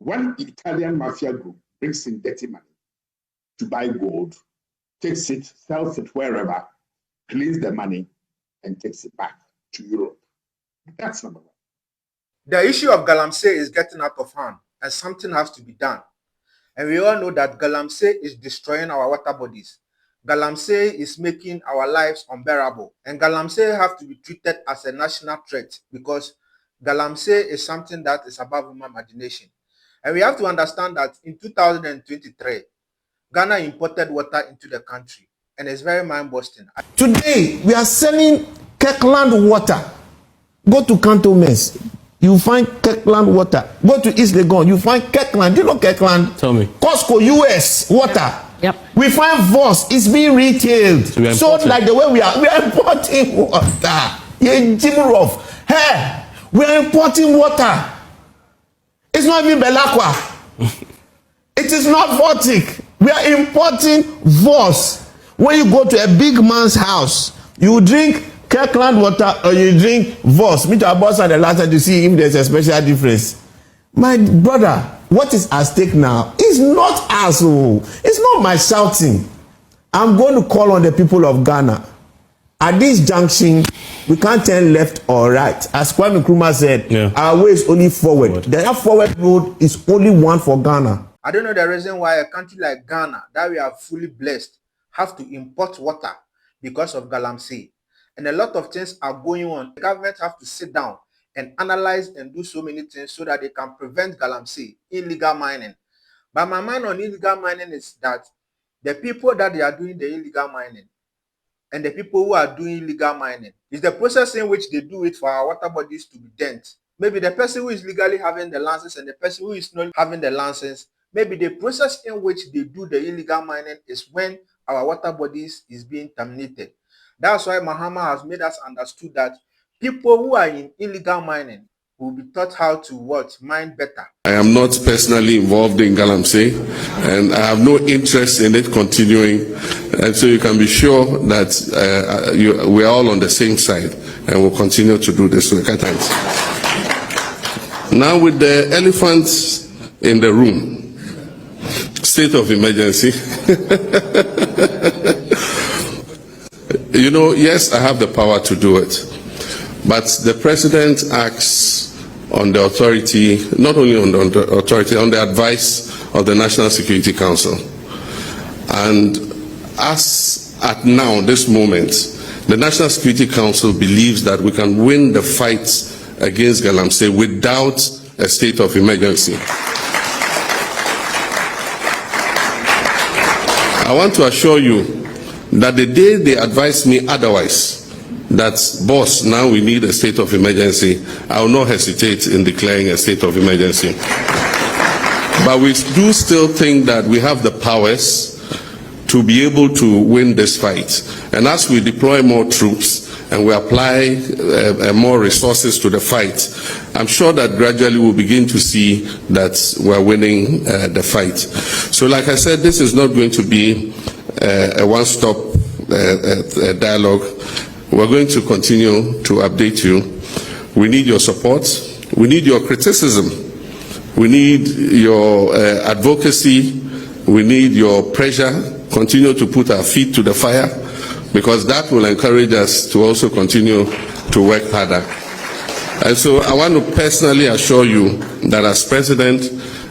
One Italian mafia group brings in dirty money to buy gold, takes it, sells it wherever, cleans the money, and takes it back to Europe. That's number one. The issue of Galamsey is getting out of hand, and something has to be done. And we all know that Galamsey is destroying our water bodies. Galamsey is making our lives unbearable. And Galamsey have to be treated as a national threat because Galamsey is something that is above human imagination. And we have to understand that in 2023, Ghana imported water into the country. And it's very mind-busting. Today, we are selling Kirkland water. Go to Cantonments, you find Kirkland water. Go to East Legon, you find Kirkland. Do you know Kirkland? Tell me. Costco US water. Yep. We find Voss, it's being retailed. So like the way we are importing water. Yeah, Jim Rough. Hey, we are importing water. It's not even Belacqua. It is not Vortic. We are importing Voss. When you go to a big man's house, you drink Kirkland water or you drink Voss. Meet our boss at the last time to see if there's a special difference. My brother, what is at stake now is not us. It's not my shouting. I'm going to call on the people of Ghana. At this junction, we can't turn left or right. As Kwame Nkrumah said, our way is only forward. The forward road is only one for Ghana. I don't know the reason why a country like Ghana, that we are fully blessed, have to import water because of Galamsey. And a lot of things are going on. The government have to sit down and analyze and do so many things so that they can prevent Galamsey, illegal mining. But my mind on illegal mining is that the people that they are doing the illegal mining and the people who are doing illegal mining is the process in which they do it for our water bodies to be dent. Maybe the person who is legally having the license and the person who is not having the license, maybe the process in which they do the illegal mining is when our water bodies is being terminated. That's why Mahama has made us understood that people who are in illegal mining will be taught how to mine better. I am not personally involved in Galamsey, and I have no interest in it continuing. And so you can be sure that we are all on the same side, and we'll continue to do this work at times. Now, with the elephants in the room, state of emergency. You know, yes, I have the power to do it, but the president acts on the authority, not only on the authority, on the advice of the National Security Council. And as at now, this moment, the National Security Council believes that we can win the fight against Galamsey without a state of emergency. I want to assure you that the day they advise me otherwise, that boss, now we need a state of emergency, I will not hesitate in declaring a state of emergency. But we do still think that we have the powers to be able to win this fight. And as we deploy more troops and we apply more resources to the fight, I'm sure that gradually we'll begin to see that we're winning the fight. So like I said, this is not going to be a one-stop dialogue. We're going to continue to update you. We need your support. We need your criticism. We need your advocacy. We need your pressure. Continue to put our feet to the fire, because that will encourage us to also continue to work harder. And so I want to personally assure you that as president,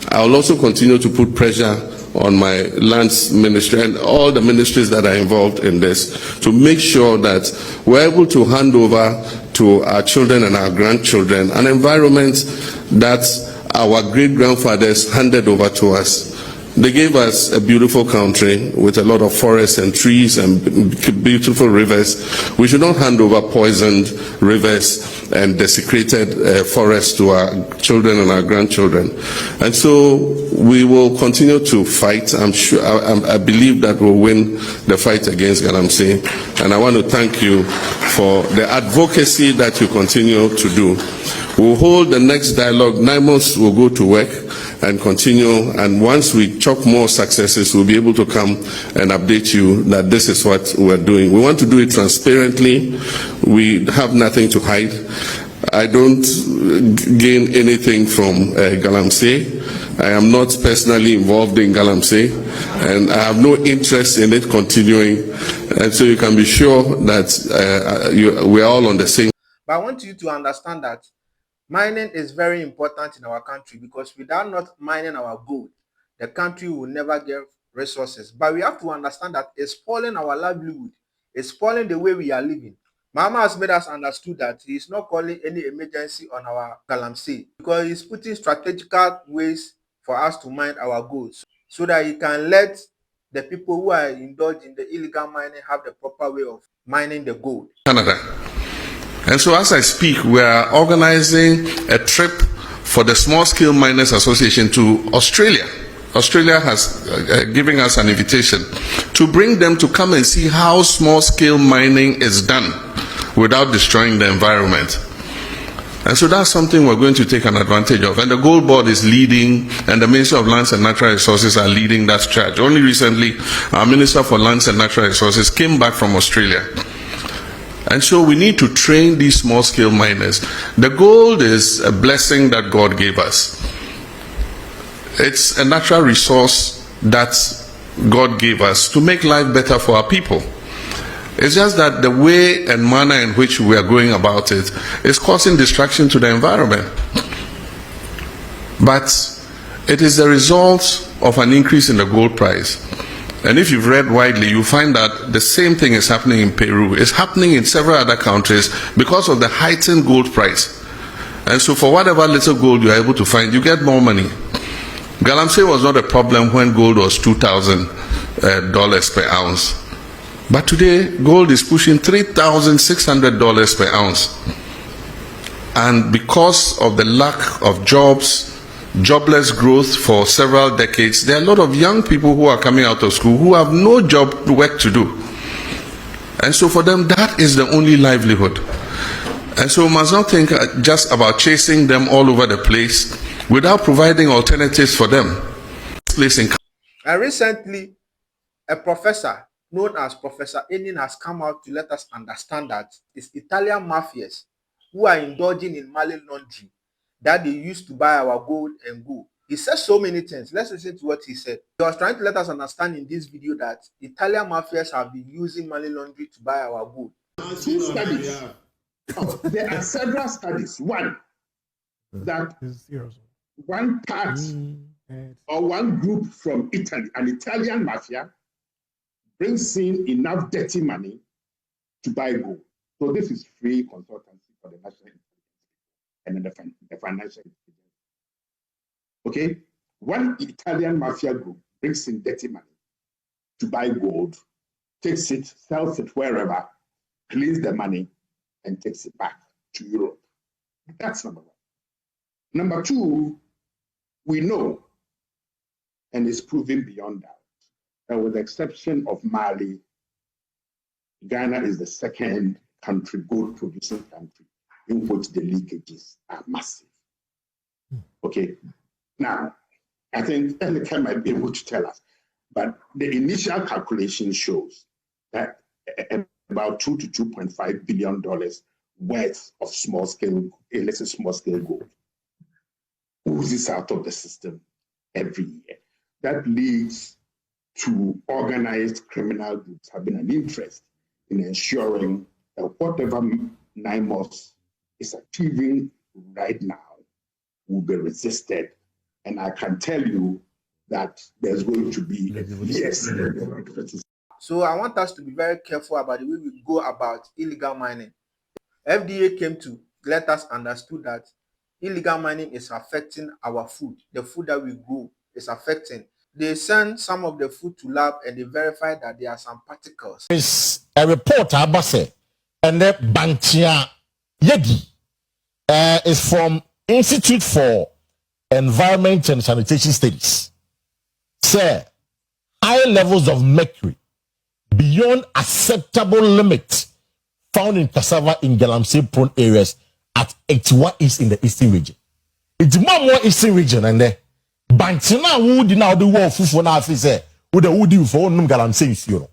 I will also continue to put pressure on my lands ministry and all the ministries that are involved in this to make sure that we're able to hand over to our children and our grandchildren an environment that our great-grandfathers handed over to us. They gave us a beautiful country with a lot of forests and trees and beautiful rivers. We should not hand over poisoned rivers and desecrated forests to our children and our grandchildren. And so we will continue to fight. I'm sure, I believe that we'll win the fight against Galamsey. And I want to thank you for the advocacy that you continue to do. We'll hold the next dialogue. 9 months will go to work and continue, and once we chalk more successes, we'll be able to come and update you that this is what we're doing. We want to do it transparently. We have nothing to hide. I don't gain anything from Galamsey. I am not personally involved in Galamsey, and I have no interest in it continuing. And so you can be sure that we are all on the same. But I want you to understand that mining is very important in our country, because without not mining our gold, the country will never get resources. But we have to understand that it's spoiling our livelihood. It's spoiling the way we are living. Mahama has made us understood that he is not calling any emergency on our Galamsey, because he's putting strategical ways for us to mine our gold, so that he can let the people who are indulged in the illegal mining have the proper way of mining the gold. Canada. And so as I speak, we are organizing a trip for the Small Scale Miners Association to Australia. Australia has given us an invitation to bring them to come and see how small scale mining is done without destroying the environment. And so that's something we're going to take an advantage of. And the Gold Board is leading, and the Ministry of Lands and Natural Resources are leading that charge. Only recently, our Minister for Lands and Natural Resources came back from Australia. And so we need to train these small-scale miners. The gold is a blessing that God gave us. It's a natural resource that God gave us to make life better for our people. It's just that the way and manner in which we are going about it is causing distraction to the environment. But it is the result of an increase in the gold price. And if you've read widely, you find that the same thing is happening in Peru. It's happening in several other countries because of the heightened gold price. And so for whatever little gold you're able to find, you get more money. Galamsey was not a problem when gold was $2,000 per ounce. But today, gold is pushing $3,600 per ounce. And because of the lack of jobs, jobless growth for several decades, there are a lot of young people who are coming out of school who have no job work to do. And so for them, that is the only livelihood. And so we must not think just about chasing them all over the place without providing alternatives for them. And recently, a professor known as Professor Aning has come out to let us understand that it's Italian Mafìas who are indulging in money laundering that they used to buy our gold and go. He said so many things. Let's listen to what he said. He was trying to let us understand in this video that Italian Mafìas have been using money laundering to buy our gold. Two studies. There are several studies. One, that one part or one group from Italy, an Italian mafia, brings in enough dirty money to buy gold. So this is free consultancy for the national and then the financial intelligence. Okay, one Italian mafia group brings in dirty money to buy gold, takes it, sells it wherever, cleans the money, and takes it back to Europe. That's number one. Number two, we know, and it's proven beyond doubt, that with the exception of Mali, Ghana is the second country, gold producing country, in which the leakages are massive. Okay, now, I think Elika might be able to tell us, but the initial calculation shows that about $2 to $2.5 billion worth of small-scale, illicit small-scale gold oozes out of the system every year. That leads to organized criminal groups having an interest in ensuring that whatever NIMOS is achieving right now will be resisted. And I can tell you that there's going to be yes. So I want us to be very careful about the way we go about illegal mining. FDA came to let us understand that illegal mining is affecting our food. The food that we grow is affecting. They send some of the food to lab and they verify that there are some particles. It's a report Abase and the Bantia Yegi is from Institute for Environment and Sanitation Studies. Say high levels of mercury beyond acceptable limits found in cassava in Galamsey prone areas at 81 East in the Eastern region. It's more Eastern region and there. Bantina wood now the war for na afi say wo da woody for num Galamsey nsuo no.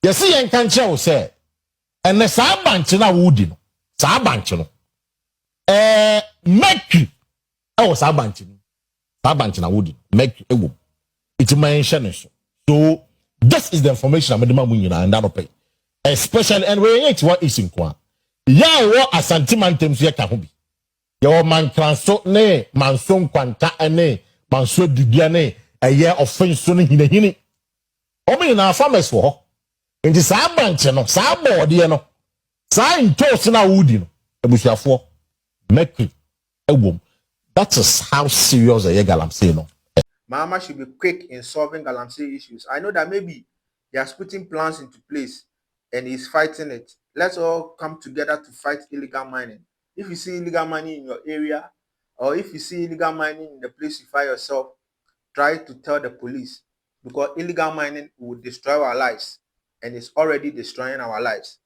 Yes yen kan che wo say and the sa bantina woody no. Sa banchi no. Mercury. I was abanching. Abanching, I would. Mercury, it's my insurance. So, this is the information I'm going to and that'll pay. Especially, and we ain't what is in Kwa. Ya wo asantimantem so yeka ho bi. Ya wo man transo ne manso nkwanta ne manso dibia ne eye offense no hinahini. O me na farmers wo ho. Nti sa branch no, sa board ye no. Sa intos na wudi no. Ebusuafo Mercury ewom. That is how serious a Galamsey no. Mahama should be quick in solving Galamsey issues. I know that maybe he has putting plans into place and he's fighting it. Let's all come together to fight illegal mining. If you see illegal mining in your area, or if you see illegal mining in the place you find yourself, try to tell the police, because illegal mining will destroy our lives, and it's already destroying our lives.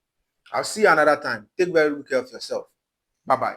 I'll see you another time. Take very good care of yourself. Bye-bye.